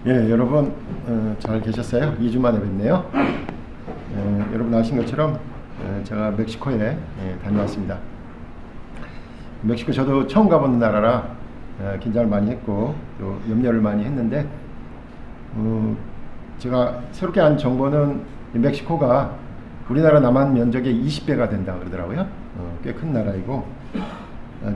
예, 여러분 잘 계셨어요? 2주 만에 뵙네요. 여러분 아신 것처럼 제가 멕시코에 다녀왔습니다. 멕시코 저도 처음 가보는 나라라 긴장을 많이 했고 또 염려를 많이 했는데 제가 새롭게 안 정보는 멕시코가 우리나라 남한 면적의 20배가 된다 그러더라고요. 꽤 큰 나라이고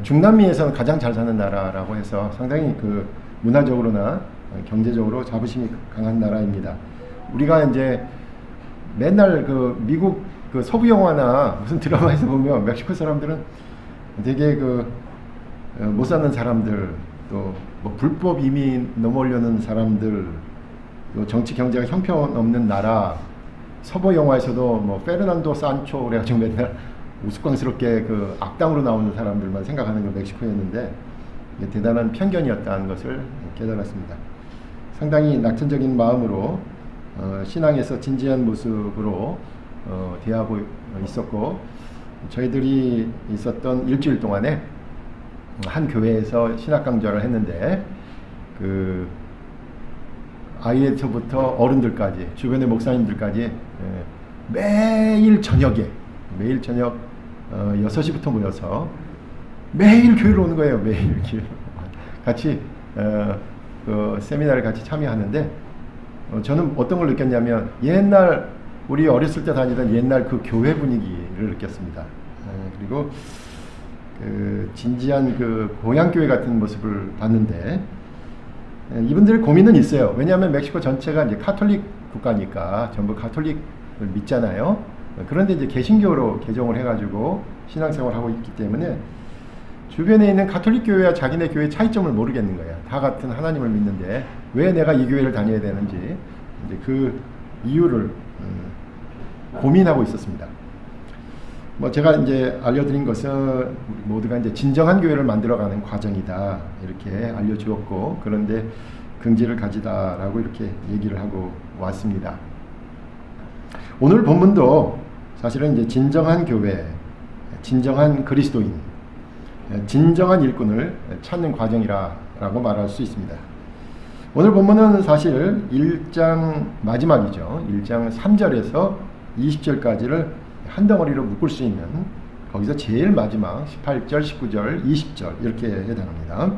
중남미에서는 가장 잘 사는 나라라고 해서 상당히 그 문화적으로나 경제적으로 자부심이 강한 나라입니다. 우리가 이제 맨날 그 미국 그 서부 영화나 무슨 드라마에서 보면 멕시코 사람들은 되게 그 못 사는 사람들, 또 뭐 불법 이민 넘어오려는 사람들, 또 정치 경제가 형편없는 나라. 서부 영화에서도 뭐 페르난도 산초 그래가지고 맨날 우스꽝스럽게 그 악당으로 나오는 사람들만 생각하는 게 멕시코였는데 대단한 편견이었다는 것을 깨달았습니다. 상당히 낙천적인 마음으로 신앙에서 진지한 모습으로 대하고 있었고, 저희들이 있었던 일주일 동안에 한 교회에서 신학 강좌를 했는데 그 아이에서부터 어른들까지 주변의 목사님들까지 매일 저녁 6시부터 모여서 매일 교회로 오는 거예요. 매일 같이 그 세미나를 같이 참여하는데 저는 어떤 걸 느꼈냐면 옛날 우리 어렸을 때 다니던 옛날 그 교회 분위기를 느꼈습니다. 그리고 그 진지한 그 고향교회 같은 모습을 봤는데 이분들의 고민은 있어요. 왜냐하면 멕시코 전체가 이제 카톨릭 국가니까 전부 카톨릭을 믿잖아요. 그런데 이제 개신교로 개종을 해가지고 신앙생활을 하고 있기 때문에 주변에 있는 카톨릭 교회와 자기네 교회의 차이점을 모르겠는 거예요. 다 같은 하나님을 믿는데 왜 내가 이 교회를 다녀야 되는지 이제 그 이유를 고민하고 있었습니다. 뭐 제가 이제 알려드린 것은 모두가 이제 진정한 교회를 만들어가는 과정이다 이렇게 알려주었고, 그런데 긍지를 가지다라고 이렇게 얘기를 하고 왔습니다. 오늘 본문도 사실은 이제 진정한 교회, 진정한 그리스도인, 진정한 일꾼을 찾는 과정이라고 말할 수 있습니다. 오늘 본문은 사실 1장 마지막이죠. 1장 3절에서 20절까지를 한 덩어리로 묶을 수 있는, 거기서 제일 마지막 18절, 19절, 20절 이렇게 해당합니다.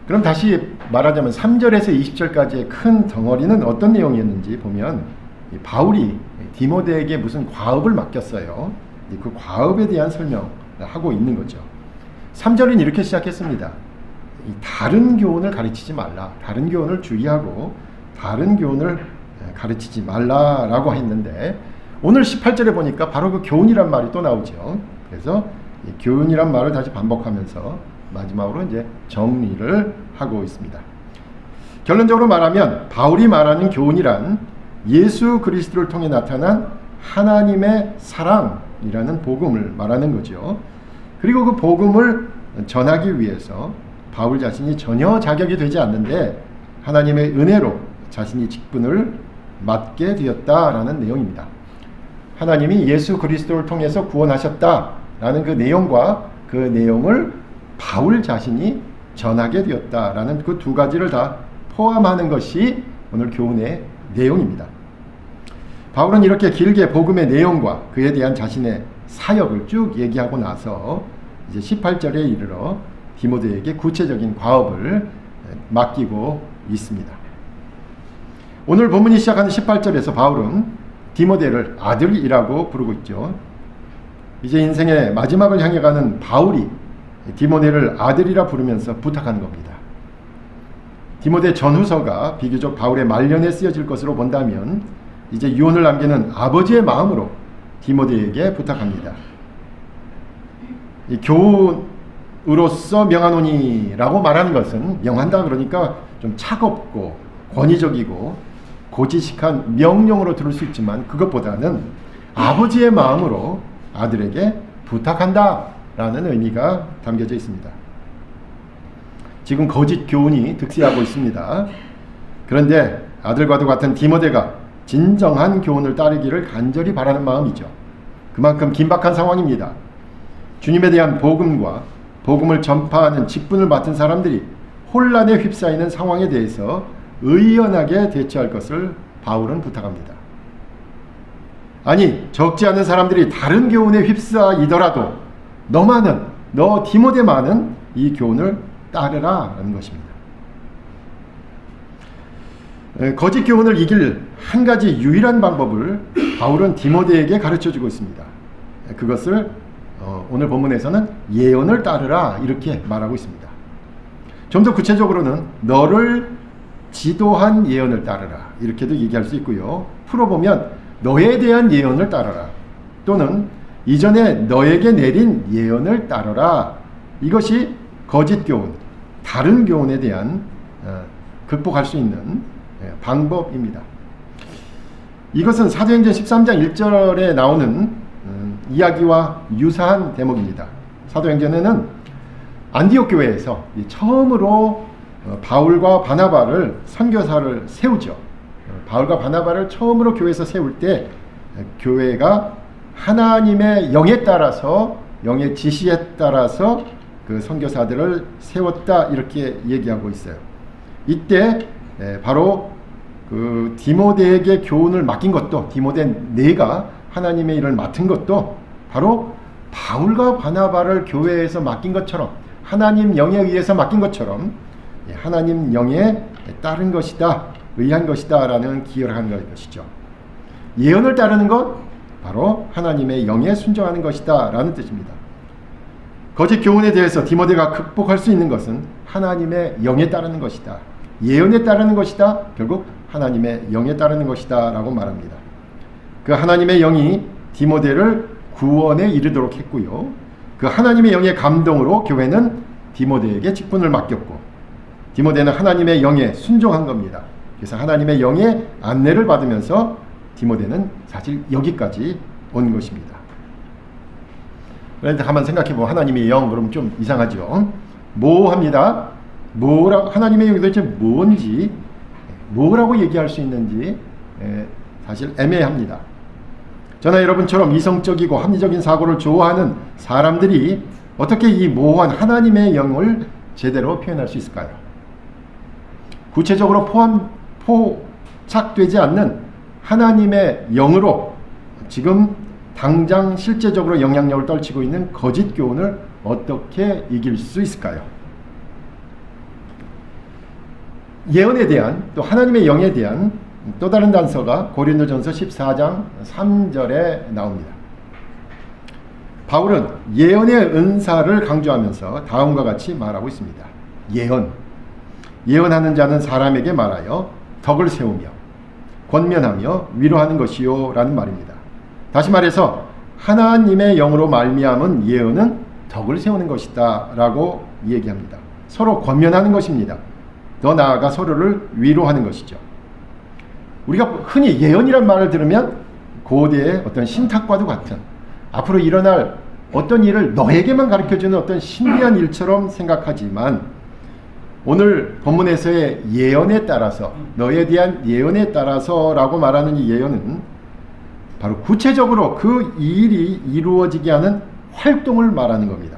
그럼 다시 말하자면 3절에서 20절까지의 큰 덩어리는 어떤 내용이었는지 보면 바울이 디모데에게 무슨 과업을 맡겼어요. 그 과업에 대한 설명을 하고 있는 거죠. 3절은 이렇게 시작했습니다. 다른 교훈을 가르치지 말라. 다른 교훈을 주의하고 다른 교훈을 가르치지 말라라고 했는데 오늘 18절에 보니까 바로 그 교훈이란 말이 또 나오죠. 그래서 이 교훈이란 말을 다시 반복하면서 마지막으로 이제 정리를 하고 있습니다. 결론적으로 말하면 바울이 말하는 교훈이란 예수 그리스도를 통해 나타난 하나님의 사랑이라는 복음을 말하는 거죠. 그리고 그 복음을 전하기 위해서 바울 자신이 전혀 자격이 되지 않는데 하나님의 은혜로 자신이 직분을 맡게 되었다라는 내용입니다. 하나님이 예수 그리스도를 통해서 구원하셨다라는 그 내용과 그 내용을 바울 자신이 전하게 되었다라는 그 두 가지를 다 포함하는 것이 오늘 교훈의 내용입니다. 바울은 이렇게 길게 복음의 내용과 그에 대한 자신의 사역을 쭉 얘기하고 나서 이제 18절에 이르러 디모데에게 구체적인 과업을 맡기고 있습니다. 오늘 본문이 시작하는 18절에서 바울은 디모데를 아들이라고 부르고 있죠. 이제 인생의 마지막을 향해 가는 바울이 디모데를 아들이라 부르면서 부탁하는 겁니다. 디모데 전후서가 비교적 바울의 말년에 쓰여질 것으로 본다면 이제 유언을 남기는 아버지의 마음으로 디모데에게 부탁합니다. 이 교훈으로서 명하노니라고 말하는 것은, 명한다 그러니까 좀 차갑고 권위적이고 고지식한 명령으로 들을 수 있지만 그것보다는 아버지의 마음으로 아들에게 부탁한다 라는 의미가 담겨져 있습니다. 지금 거짓 교훈이 득세하고 있습니다. 그런데 아들과도 같은 디모데가 진정한 교훈을 따르기를 간절히 바라는 마음이죠. 그만큼 긴박한 상황입니다. 주님에 대한 복음과 복음을 전파하는 직분을 맡은 사람들이 혼란에 휩싸이는 상황에 대해서 의연하게 대처할 것을 바울은 부탁합니다. 아니, 적지 않은 사람들이 다른 교훈에 휩싸이더라도 너 디모데만은 이 교훈을 따르라 라는 것입니다. 거짓 교훈을 이길 한 가지 유일한 방법을 바울은 디모데에게 가르쳐주고 있습니다. 그것을 오늘 본문에서는 예언을 따르라 이렇게 말하고 있습니다. 좀 더 구체적으로는 너를 지도한 예언을 따르라 이렇게도 얘기할 수 있고요. 풀어보면 너에 대한 예언을 따르라 또는 이전에 너에게 내린 예언을 따르라. 이것이 거짓 교훈, 다른 교훈에 대한 극복할 수 있는 방법입니다. 이것은 사도행전 13장 1절에 나오는 이야기와 유사한 대목입니다. 사도행전에는 안디옥 교회에서 처음으로 바울과 바나바를 선교사를 세우죠. 바울과 바나바를 처음으로 교회에서 세울 때 교회가 하나님의 영에 따라서, 영의 지시에 따라서 그 선교사들을 세웠다 이렇게 얘기하고 있어요. 이때 바로 그 디모데에게 교훈을 맡긴 것도, 디모데 내가 하나님의 일을 맡은 것도 바로 바울과 바나바를 교회에서 맡긴 것처럼, 하나님 영에 의해서 맡긴 것처럼 하나님 영에 따른 것이다, 의한 것이다 라는 기여를 한 것이죠. 예언을 따르는 것 바로 하나님의 영에 순종하는 것이다 라는 뜻입니다. 거짓 교훈에 대해서 디모데가 극복할 수 있는 것은 하나님의 영에 따르는 것이다, 예언에 따르는 것이다, 결국 하나님의 영에 따르는 것이다 라고 말합니다. 그 하나님의 영이 디모데를 구원에 이르도록 했고요. 그 하나님의 영의 감동으로 교회는 디모데에게 직분을 맡겼고, 디모데는 하나님의 영에 순종한 겁니다. 그래서 하나님의 영의 안내를 받으면서 디모데는 사실 여기까지 온 것입니다. 그런데 한번 생각해보면 하나님의 영 그러면 좀 이상하죠. 모호합니다. 하나님의 영이 도대체 뭔지, 뭐라고 얘기할 수 있는지 사실 애매합니다. 저나 여러분처럼 이성적이고 합리적인 사고를 좋아하는 사람들이 어떻게 이 모호한 하나님의 영을 제대로 표현할 수 있을까요? 구체적으로 포착되지 않는 하나님의 영으로 지금 당장 실제적으로 영향력을 떨치고 있는 거짓 교훈을 어떻게 이길 수 있을까요? 예언에 대한, 또 하나님의 영에 대한 또 다른 단서가 고린도전서 14장 3절에 나옵니다. 바울은 예언의 은사를 강조하면서 다음과 같이 말하고 있습니다. 예언하는 자는 사람에게 말하여 덕을 세우며 권면하며 위로하는 것이요 라는 말입니다. 다시 말해서 하나님의 영으로 말미암은 예언은 덕을 세우는 것이다 라고 얘기합니다. 서로 권면하는 것입니다. 더 나아가 서로를 위로하는 것이죠. 우리가 흔히 예언이란 말을 들으면 고대의 어떤 신탁과도 같은, 앞으로 일어날 어떤 일을 너에게만 가르쳐주는 어떤 신비한 일처럼 생각하지만, 오늘 본문에서의 예언에 따라서, 너에 대한 예언에 따라서 라고 말하는 이 예언은 바로 구체적으로 그 일이 이루어지게 하는 활동을 말하는 겁니다.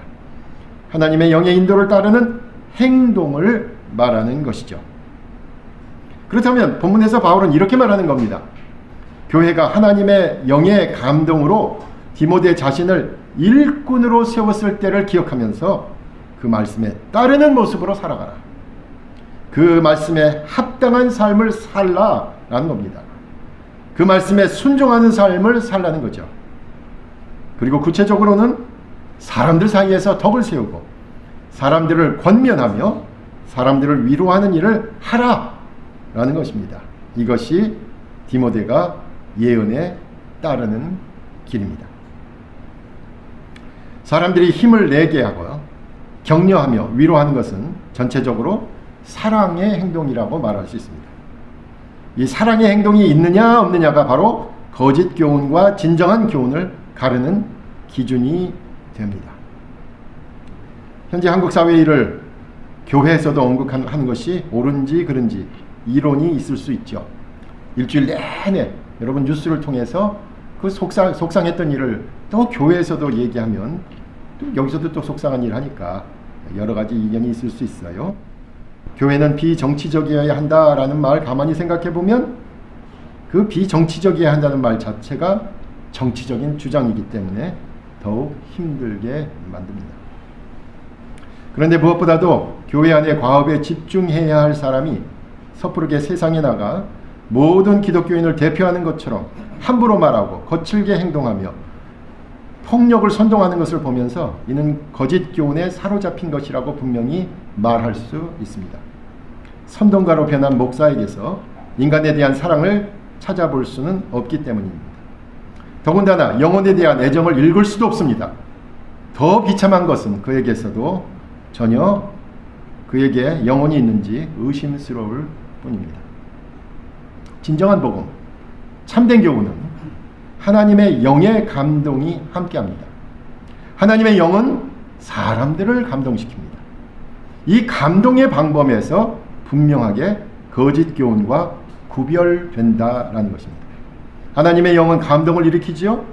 하나님의 영의 인도를 따르는 행동을 말하는 것이죠. 그렇다면 본문에서 바울은 이렇게 말하는 겁니다. 교회가 하나님의 영의 감동으로 디모데 자신을 일꾼으로 세웠을 때를 기억하면서 그 말씀에 따르는 모습으로 살아가라. 그 말씀에 합당한 삶을 살라라는 겁니다. 그 말씀에 순종하는 삶을 살라는 거죠. 그리고 구체적으로는 사람들 사이에서 덕을 세우고 사람들을 권면하며 사람들을 위로하는 일을 하라라는 것입니다. 이것이 디모데가 예언에 따르는 길입니다. 사람들이 힘을 내게 하고 격려하며 위로하는 것은 전체적으로 사랑의 행동이라고 말할 수 있습니다. 이 사랑의 행동이 있느냐 없느냐가 바로 거짓 교훈과 진정한 교훈을 가르는 기준이 됩니다. 현재 한국 사회의 일을 교회에서도 언급하는 것이 옳은지 그른지 이론이 있을 수 있죠. 일주일 내내 여러분 뉴스를 통해서 그 속상했던 일을 또 교회에서도 얘기하면 또 여기서도 또 속상한 일을 하니까 여러 가지 의견이 있을 수 있어요. 교회는 비정치적이어야 한다라는 말 가만히 생각해 보면 그 비정치적이어야 한다는 말 자체가 정치적인 주장이기 때문에 더욱 힘들게 만듭니다. 그런데 무엇보다도 교회 안의 과업에 집중해야 할 사람이 섣부르게 세상에 나가 모든 기독교인을 대표하는 것처럼 함부로 말하고 거칠게 행동하며 폭력을 선동하는 것을 보면서 이는 거짓 교훈에 사로잡힌 것이라고 분명히 말할 수 있습니다. 선동가로 변한 목사에게서 인간에 대한 사랑을 찾아볼 수는 없기 때문입니다. 더군다나 영혼에 대한 애정을 읽을 수도 없습니다. 더 비참한 것은 그에게서도 전혀 그에게 영혼이 있는지 의심스러울 뿐입니다. 진정한 복음, 참된 교훈은 하나님의 영의 감동이 함께합니다. 하나님의 영은 사람들을 감동시킵니다. 이 감동의 방법에서 분명하게 거짓 교훈과 구별된다라는 것입니다. 하나님의 영은 감동을 일으키지요.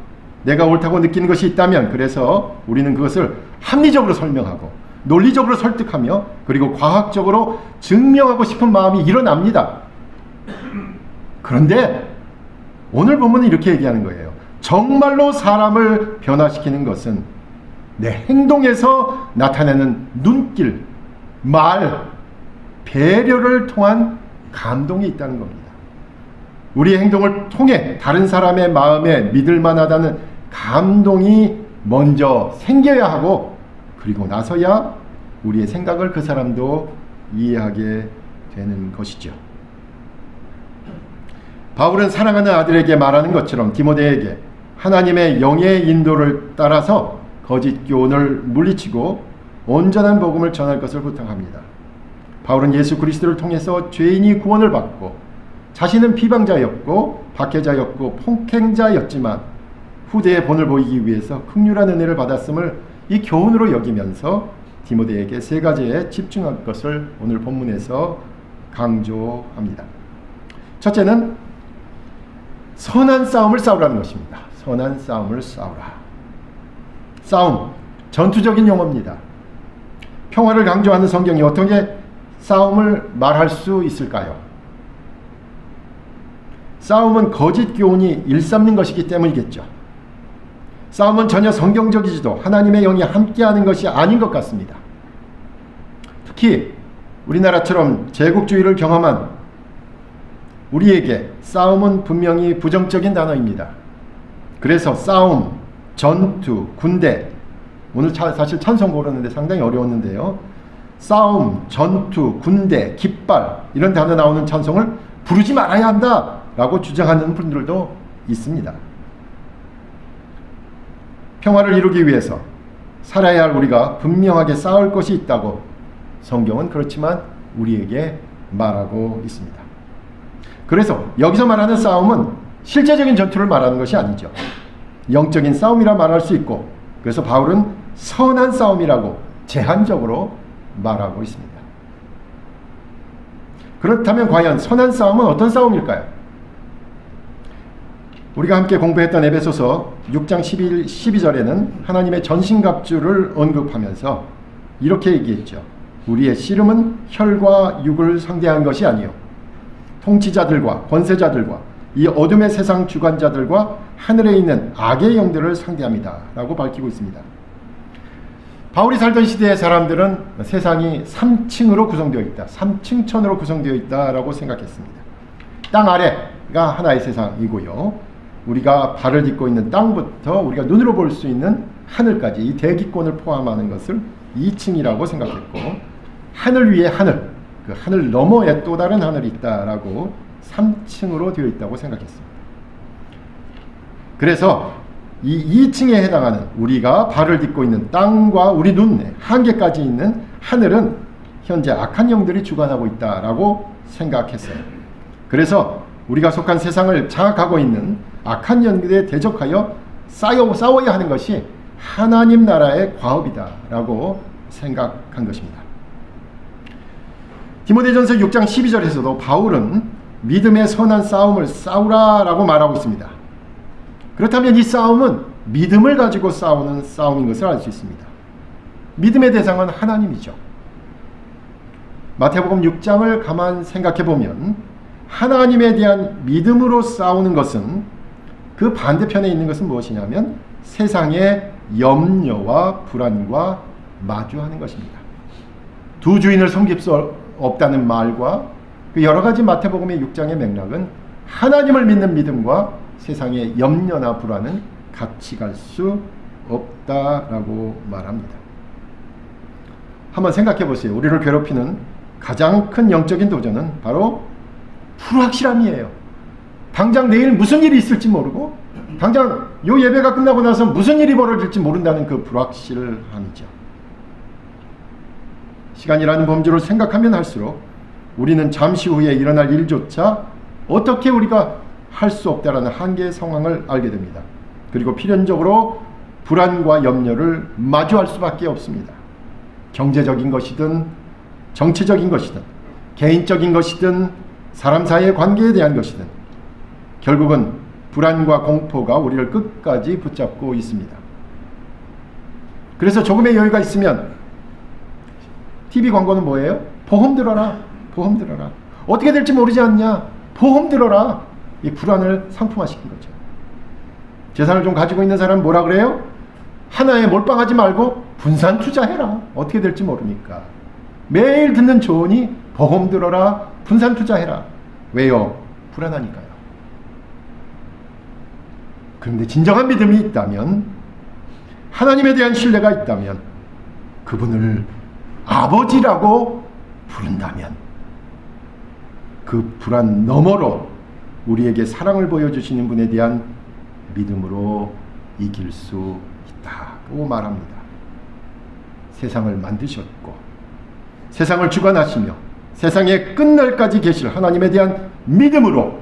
내가 옳다고 느끼는 것이 있다면 그래서 우리는 그것을 합리적으로 설명하고 논리적으로 설득하며 그리고 과학적으로 증명하고 싶은 마음이 일어납니다. 그런데 오늘 본문은 이렇게 얘기하는 거예요. 정말로 사람을 변화시키는 것은 내 행동에서 나타내는 눈길, 말, 배려를 통한 감동이 있다는 겁니다. 우리의 행동을 통해 다른 사람의 마음에 믿을 만하다는 감동이 먼저 생겨야 하고 그리고 나서야 우리의 생각을 그 사람도 이해하게 되는 것이죠. 바울은 사랑하는 아들에게 말하는 것처럼 디모데에게 하나님의 영의 인도를 따라서 거짓 교훈을 물리치고 온전한 복음을 전할 것을 부탁합니다. 바울은 예수 그리스도를 통해서 죄인이 구원을 받고 자신은 비방자였고 박해자였고 폭행자였지만 후대의 본을 보이기 위해서 긍휼한 은혜를 받았음을 이 교훈으로 여기면서 디모데에게 세 가지에 집중할 것을 오늘 본문에서 강조합니다. 첫째는 선한 싸움을 싸우라는 것입니다. 선한 싸움을 싸우라. 싸움, 전투적인 용어입니다. 평화를 강조하는 성경이 어떻게 싸움을 말할 수 있을까요? 싸움은 거짓 교훈이 일삼는 것이기 때문이겠죠. 싸움은 전혀 성경적이지도 하나님의 영이 함께하는 것이 아닌 것 같습니다. 특히 우리나라처럼 제국주의를 경험한 우리에게 싸움은 분명히 부정적인 단어입니다. 그래서 싸움, 전투, 군대, 오늘 사실 찬송 고르는데 상당히 어려웠는데요. 싸움, 전투, 군대, 깃발 이런 단어 나오는 찬송을 부르지 말아야 한다 라고 주장하는 분들도 있습니다. 평화를 이루기 위해서 살아야 할 우리가 분명하게 싸울 것이 있다고 성경은 그렇지만 우리에게 말하고 있습니다. 그래서 여기서 말하는 싸움은 실제적인 전투를 말하는 것이 아니죠. 영적인 싸움이라 말할 수 있고 그래서 바울은 선한 싸움이라고 제한적으로 말하고 있습니다. 그렇다면 과연 선한 싸움은 어떤 싸움일까요? 우리가 함께 공부했던 에베소서 6장 12절에는 하나님의 전신갑주를 언급하면서 이렇게 얘기했죠. 우리의 씨름은 혈과 육을 상대한 것이 아니요 통치자들과 권세자들과 이 어둠의 세상 주관자들과 하늘에 있는 악의 영들을 상대합니다 라고 밝히고 있습니다. 바울이 살던 시대의 사람들은 세상이 3층으로 구성되어 있다, 3층천으로 구성되어 있다라고 생각했습니다. 땅 아래가 하나의 세상이고요. 우리가 발을 딛고 있는 땅부터 우리가 눈으로 볼 수 있는 하늘까지 이 대기권을 포함하는 것을 2층이라고 생각했고 하늘 위에 하늘, 그 하늘 너머에 또 다른 하늘이 있다라고 3층으로 되어 있다고 생각했습니다. 그래서 이 2층에 해당하는 우리가 발을 딛고 있는 땅과 우리 눈에 한계까지 있는 하늘은 현재 악한 영들이 주관하고 있다라고 생각했어요. 그래서 우리가 속한 세상을 장악하고 있는 악한 영들에 대적하여 싸워야 하는 것이 하나님 나라의 과업이다라고 생각한 것입니다. 디모데전서 6장 12절에서도 바울은 믿음의 선한 싸움을 싸우라라고 말하고 있습니다. 그렇다면 이 싸움은 믿음을 가지고 싸우는 싸움인 것을 알 수 있습니다. 믿음의 대상은 하나님이죠. 마태복음 6장을 가만 생각해 보면 하나님에 대한 믿음으로 싸우는 것은 그 반대편에 있는 것은 무엇이냐면 세상의 염려와 불안과 마주하는 것입니다. 두 주인을 섬길 수 없다는 말과 그 여러 가지 마태복음의 6장의 맥락은 하나님을 믿는 믿음과 세상의 염려나 불안은 같이 갈 수 없다라고 말합니다. 한번 생각해 보세요. 우리를 괴롭히는 가장 큰 영적인 도전은 바로 불확실함이에요. 당장 내일 무슨 일이 있을지 모르고 당장 요 예배가 끝나고 나서 무슨 일이 벌어질지 모른다는 그 불확실함이죠. 시간이라는 범주를 생각하면 할수록 우리는 잠시 후에 일어날 일조차 어떻게 우리가 할 수 없다라는 한계의 상황을 알게 됩니다. 그리고 필연적으로 불안과 염려를 마주할 수밖에 없습니다. 경제적인 것이든 정치적인 것이든 개인적인 것이든 사람 사이의 관계에 대한 것이든 결국은 불안과 공포가 우리를 끝까지 붙잡고 있습니다. 그래서 조금의 여유가 있으면 TV 광고는 뭐예요? 보험 들어라. 보험 들어라. 어떻게 될지 모르지 않냐? 보험 들어라. 이 불안을 상품화시킨 거죠. 재산을 좀 가지고 있는 사람은 뭐라 그래요? 하나에 몰빵하지 말고 분산 투자해라. 어떻게 될지 모르니까. 매일 듣는 조언이 보험 들어라. 분산 투자해라. 왜요? 불안하니까요. 그런데 진정한 믿음이 있다면, 하나님에 대한 신뢰가 있다면, 그분을 아버지라고 부른다면 그 불안 너머로 우리에게 사랑을 보여주시는 분에 대한 믿음으로 이길 수 있다고 말합니다. 세상을 만드셨고 세상을 주관하시며 세상의 끝날까지 계실 하나님에 대한 믿음으로,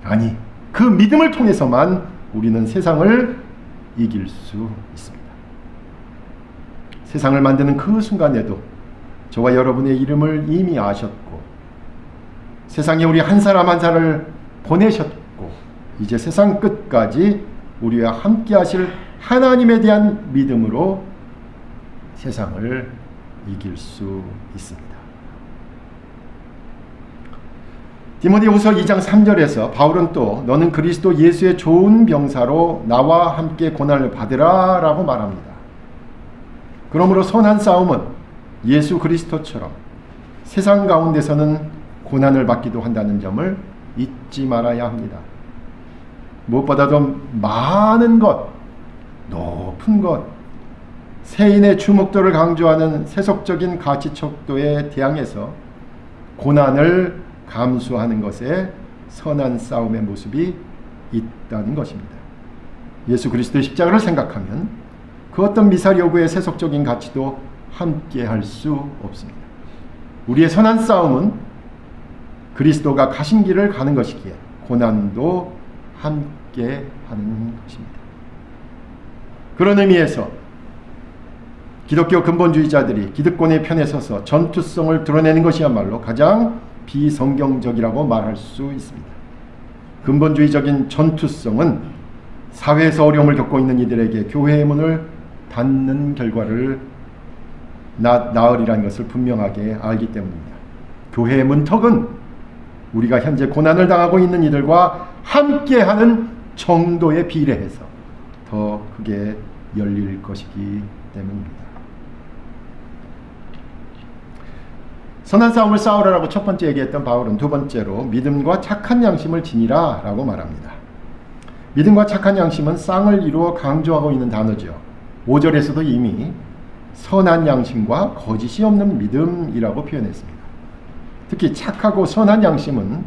아니 그 믿음을 통해서만 우리는 세상을 이길 수 있습니다. 세상을 만드는 그 순간에도 저와 여러분의 이름을 이미 아셨고 세상에 우리 한 사람 한 사람을 보내셨고 이제 세상 끝까지 우리와 함께 하실 하나님에 대한 믿음으로 세상을 이길 수 있습니다. 디모데후서 2장 3절에서 바울은 또 너는 그리스도 예수의 좋은 병사로 나와 함께 고난을 받으라 라고 말합니다. 그러므로 선한 싸움은 예수 그리스도처럼 세상 가운데서는 고난을 받기도 한다는 점을 잊지 말아야 합니다. 무엇보다도 많은 것, 높은 것, 세인의 주목도를 강조하는 세속적인 가치 척도에 대항해서 고난을 감수하는 것에 선한 싸움의 모습이 있다는 것입니다. 예수 그리스도의 십자가를 생각하면 그 어떤 미사여구의 세속적인 가치도 함께 할 수 없습니다. 우리의 선한 싸움은 그리스도가 가신 길을 가는 것이기에 고난도 함께 하는 것입니다. 그런 의미에서 기독교 근본주의자들이 기득권의 편에 서서 전투성을 드러내는 것이야말로 가장 비성경적이라고 말할 수 있습니다. 근본주의적인 전투성은 사회에서 어려움을 겪고 있는 이들에게 교회의 문을 닫는 결과를 낳으리라는 것을 분명하게 알기 때문입니다. 교회의 문턱은 우리가 현재 고난을 당하고 있는 이들과 함께하는 정도에 비례해서 더 크게 열릴 것이기 때문입니다. 선한 싸움을 싸우라라고 첫 번째 얘기했던 바울은 두 번째로 믿음과 착한 양심을 지니라 라고 말합니다. 믿음과 착한 양심은 쌍을 이루어 강조하고 있는 단어죠. 5절에서도 이미 선한 양심과 거짓이 없는 믿음이라고 표현했습니다. 특히 착하고 선한 양심은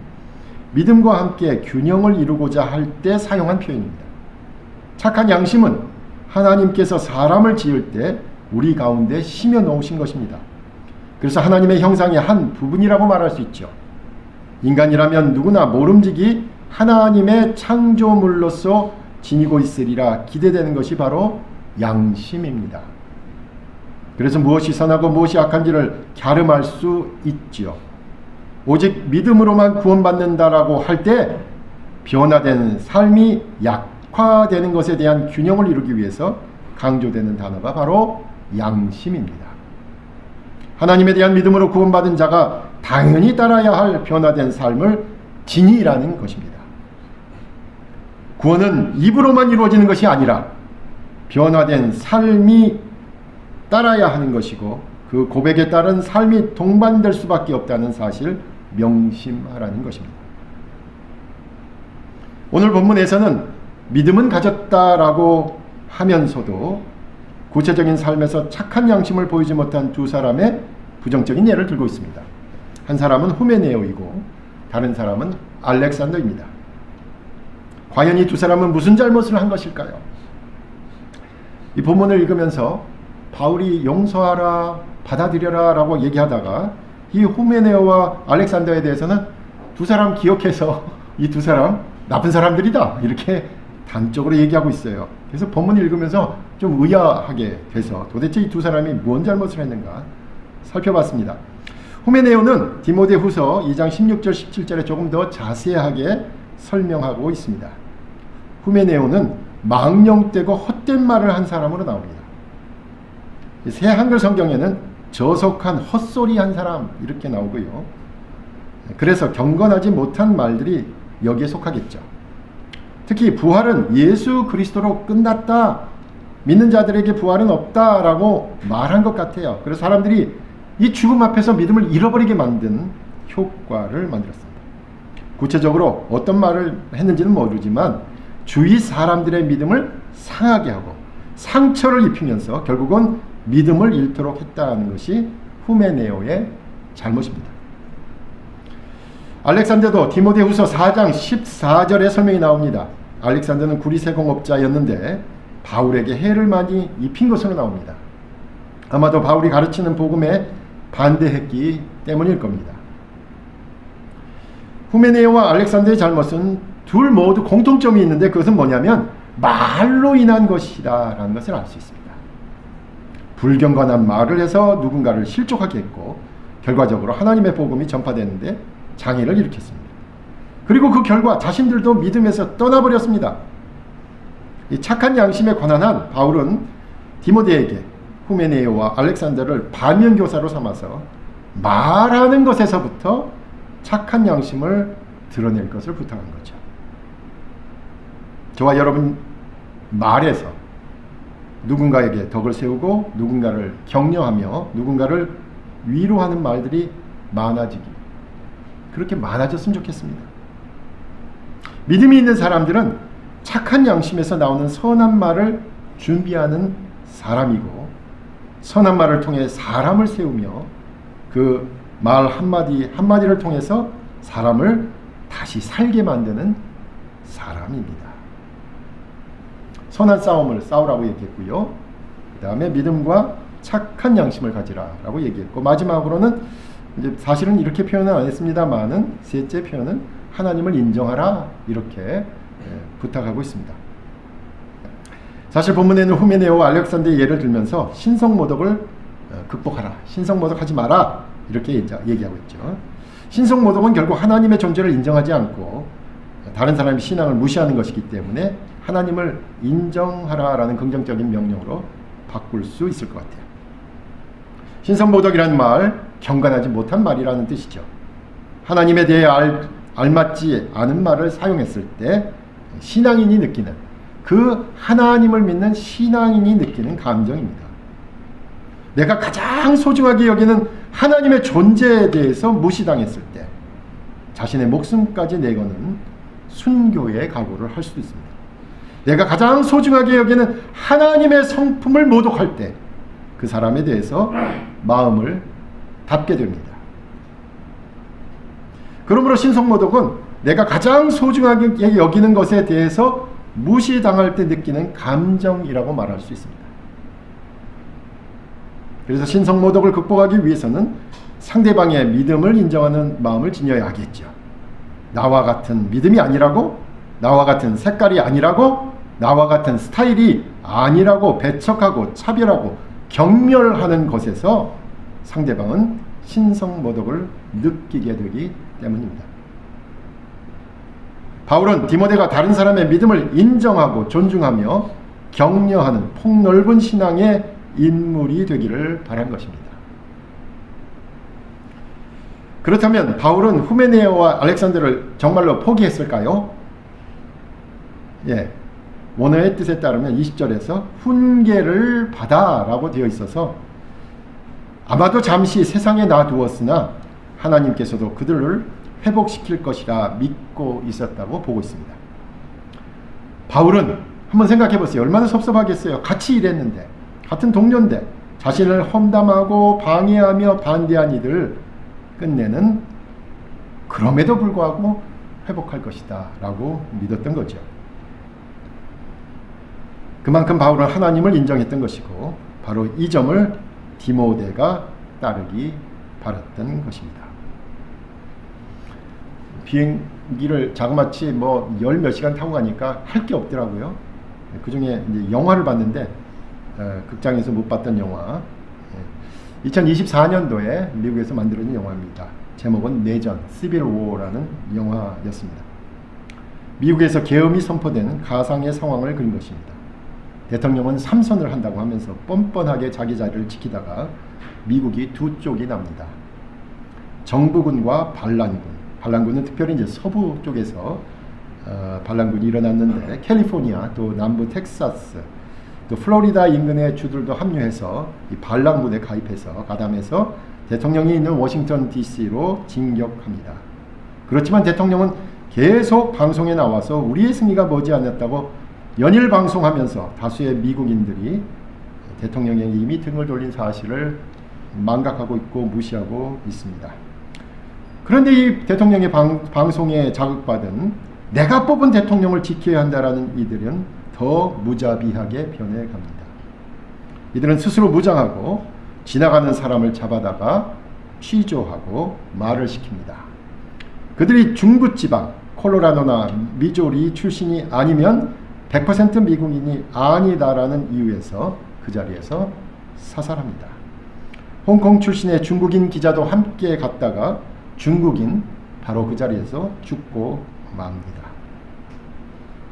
믿음과 함께 균형을 이루고자 할 때 사용한 표현입니다. 착한 양심은 하나님께서 사람을 지을 때 우리 가운데 심어 놓으신 것입니다. 그래서 하나님의 형상의 한 부분이라고 말할 수 있죠. 인간이라면 누구나 모름지기 하나님의 창조물로서 지니고 있으리라 기대되는 것이 바로 양심입니다. 그래서 무엇이 선하고 무엇이 악한지를 갸름할 수 있죠. 오직 믿음으로만 구원받는다라고 할 때 변화된 삶이 약화되는 것에 대한 균형을 이루기 위해서 강조되는 단어가 바로 양심입니다. 하나님에 대한 믿음으로 구원받은 자가 당연히 따라야 할 변화된 삶을 지니라는 것입니다. 구원은 입으로만 이루어지는 것이 아니라 변화된 삶이 따라야 하는 것이고 그 고백에 따른 삶이 동반될 수밖에 없다는 사실 명심하라는 것입니다. 오늘 본문에서는 믿음은 가졌다라고 하면서도 구체적인 삶에서 착한 양심을 보이지 못한 두 사람의 부정적인 예를 들고 있습니다. 한 사람은 후메네오이고 다른 사람은 알렉산더입니다. 과연 이 두 사람은 무슨 잘못을 한 것일까요? 이 본문을 읽으면서 바울이 용서하라, 받아들여라 라고 얘기하다가 이 후메네오와 알렉산더에 대해서는 두 사람 기억해서 이 두 사람 나쁜 사람들이다 이렇게 단적으로 얘기하고 있어요. 그래서 본문을 읽으면서 좀 의아하게 돼서 도대체 이 두 사람이 뭔 잘못을 했는가 살펴봤습니다. 후메네오는 디모데후서 2장 16절 17절에 조금 더 자세하게 설명하고 있습니다. 후메네오는 망령되고 헛된 말을 한 사람으로 나옵니다. 새 한글 성경에는 저속한 헛소리한 사람 이렇게 나오고요. 그래서 경건하지 못한 말들이 여기에 속하겠죠. 특히 부활은 예수 그리스도로 끝났다, 믿는 자들에게 부활은 없다라고 말한 것 같아요. 그래서 사람들이 이 죽음 앞에서 믿음을 잃어버리게 만든 효과를 만들었습니다. 구체적으로 어떤 말을 했는지는 모르지만 주위 사람들의 믿음을 상하게 하고 상처를 입히면서 결국은 믿음을 잃도록 했다는 것이 후메네오의 잘못입니다. 알렉산더도 디모데후서 4장 14절에 설명이 나옵니다. 알렉산더는 구리세공업자였는데 바울에게 해를 많이 입힌 것으로 나옵니다. 아마도 바울이 가르치는 복음에 반대했기 때문일 겁니다. 후메네오와 알렉산더의 잘못은 둘 모두 공통점이 있는데 그것은 뭐냐면 말로 인한 것이라는 것을 알 수 있습니다. 불경건한 말을 해서 누군가를 실족하게 했고 결과적으로 하나님의 복음이 전파되는데 장애를 일으켰습니다. 그리고 그 결과 자신들도 믿음에서 떠나버렸습니다. 이 착한 양심에 관한 바울은 디모데에게 후메네오와 알렉산더를 반면교사로 삼아서 말하는 것에서부터 착한 양심을 드러낼 것을 부탁한 거죠. 저와 여러분 말에서 누군가에게 덕을 세우고 누군가를 격려하며 누군가를 위로하는 말들이 그렇게 많아졌으면 좋겠습니다. 믿음이 있는 사람들은 착한 양심에서 나오는 선한 말을 준비하는 사람이고 선한 말을 통해 사람을 세우며 그 말 한마디 한마디를 통해서 사람을 다시 살게 만드는 사람입니다. 선한 싸움을 싸우라고 얘기했고요. 그 다음에 믿음과 착한 양심을 가지라라고 얘기했고 마지막으로는 이제 사실은 이렇게 표현은 안 했습니다만은 셋째 표현은 하나님을 인정하라 이렇게 부탁하고 있습니다. 사실 본문에는 후메네오와 알렉산더의 예를 들면서 신성모독을 극복하라, 신성모독하지 마라 이렇게 얘기하고 있죠. 신성모독은 결국 하나님의 존재를 인정하지 않고 다른 사람의 신앙을 무시하는 것이기 때문에 하나님을 인정하라라는 긍정적인 명령으로 바꿀 수 있을 것 같아요. 신성모독이라는 말, 경건하지 못한 말이라는 뜻이죠. 하나님에 대해 알맞지 않은 말을 사용했을 때 신앙인이 느끼는 그 하나님을 믿는 신앙인이 느끼는 감정입니다. 내가 가장 소중하게 여기는 하나님의 존재에 대해서 무시당했을 때 자신의 목숨까지 내거는 순교의 각오를 할 수도 있습니다. 내가 가장 소중하게 여기는 하나님의 성품을 모독할 때 그 사람에 대해서 마음을 닫게 됩니다. 그러므로 신성모독은 내가 가장 소중하게 여기는 것에 대해서 무시당할 때 느끼는 감정이라고 말할 수 있습니다. 그래서 신성모독을 극복하기 위해서는 상대방의 믿음을 인정하는 마음을 지녀야 하겠죠. 나와 같은 믿음이 아니라고, 나와 같은 색깔이 아니라고, 나와 같은 스타일이 아니라고 배척하고 차별하고 경멸하는 것에서 상대방은 신성모독을 느끼게 되기 때문입니다. 바울은 디모데가 다른 사람의 믿음을 인정하고 존중하며 격려하는 폭넓은 신앙의 인물이 되기를 바란 것입니다. 그렇다면 바울은 후메네오와 알렉산더를 정말로 포기했을까요? 예, 원어의 뜻에 따르면 20절에서 훈계를 받아 라고 되어 있어서 아마도 잠시 세상에 놔두었으나 하나님께서도 그들을 회복시킬 것이라 믿고 있었다고 보고 있습니다. 바울은 한번 생각해 보세요. 얼마나 섭섭하겠어요. 같이 일했는데, 같은 동료인데 자신을 험담하고 방해하며 반대한 이들을 끝내는 그럼에도 불구하고 회복할 것이다 라고 믿었던 거죠. 그만큼 바울은 하나님을 인정했던 것이고 바로 이 점을 디모데가 따르기 바랐던 것입니다. 비행기를 자그마치 뭐 열 몇 시간 타고 가니까 할 게 없더라고요. 그 중에 이제 영화를 봤는데 극장에서 못 봤던 영화, 2024년도에 미국에서 만들어진 영화입니다. 제목은 내전, 시빌 워라는 영화였습니다. 미국에서 계엄이 선포되는 가상의 상황을 그린 것입니다. 대통령은 삼선을 한다고 하면서 뻔뻔하게 자기 자리를 지키다가 미국이 두 쪽이 납니다. 정부군과 반란군. 반란군은 특별히 이제 서부 쪽에서 반란군이 일어났는데 캘리포니아, 또 남부 텍사스, 또 플로리다 인근의 주들도 합류해서 이 반란군에 가담해서 대통령이 있는 워싱턴 DC로 진격합니다. 그렇지만 대통령은 계속 방송에 나와서 우리의 승리가 머지않았다고 연일 방송하면서 다수의 미국인들이 대통령에게 이미 등을 돌린 사실을 망각하고 있고 무시하고 있습니다. 그런데 이 대통령의 방송에 자극받은 내가 뽑은 대통령을 지켜야 한다라는 이들은 더 무자비하게 변해갑니다. 이들은 스스로 무장하고 지나가는 사람을 잡아다가 취조하고 말을 시킵니다. 그들이 중부지방 콜로라도나 미조리 출신이 아니면 100% 미국인이 아니다라는 이유에서 그 자리에서 사살합니다. 홍콩 출신의 중국인 기자도 함께 갔다가 중국인 바로 그 자리에서 죽고 맙니다.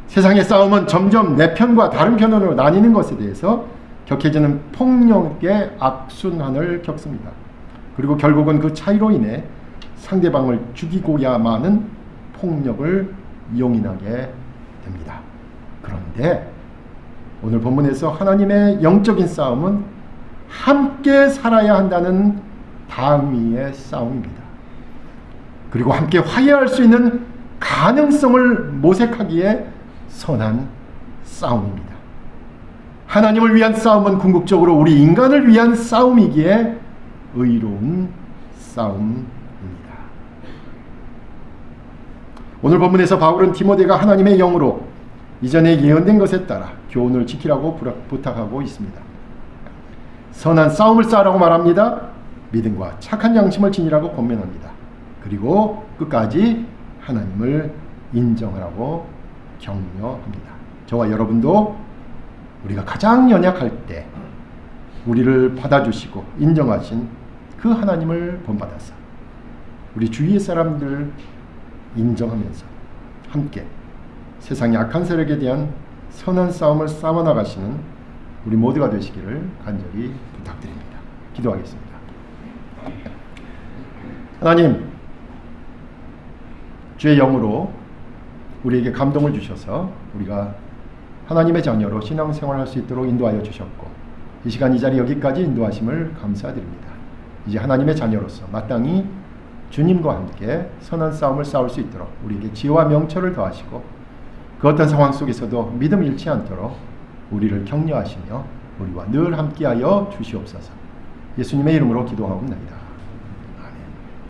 세상의 싸움은 점점 내 편과 다른 편으로 나뉘는 것에 대해서 격해지는 폭력의 악순환을 겪습니다. 그리고 결국은 그 차이로 인해 상대방을 죽이고야만은 폭력을 용인하게 됩니다. 그런데 오늘 본문에서 하나님의 영적인 싸움은 함께 살아야 한다는 당위의 싸움입니다. 그리고 함께 화해할 수 있는 가능성을 모색하기에 선한 싸움입니다. 하나님을 위한 싸움은 궁극적으로 우리 인간을 위한 싸움이기에 의로운 싸움입니다. 오늘 본문에서 바울은 디모데가 하나님의 영으로 이전에 예언된 것에 따라 교훈을 지키라고 부탁하고 있습니다. 선한 싸움을 싸라고 말합니다. 믿음과 착한 양심을 지니라고 권면합니다. 그리고 끝까지 하나님을 인정하라고 격려합니다. 저와 여러분도 우리가 가장 연약할 때 우리를 받아주시고 인정하신 그 하나님을 본받아서 우리 주위의 사람들 인정하면서 함께 세상의 악한 세력에 대한 선한 싸움을 싸워나가시는 우리 모두가 되시기를 간절히 부탁드립니다. 기도하겠습니다. 하나님, 주의 영으로 우리에게 감동을 주셔서 우리가 하나님의 자녀로 신앙생활할 수 있도록 인도하여 주셨고 이 시간 이 자리 여기까지 인도하심을 감사드립니다. 이제 하나님의 자녀로서 마땅히 주님과 함께 선한 싸움을 싸울 수 있도록 우리에게 지혜와 명철을 더하시고 그 어떤 상황 속에서도 믿음 잃지 않도록 우리를 격려하시며 우리와 늘 함께하여 주시옵소서. 예수님의 이름으로 기도하옵나이다.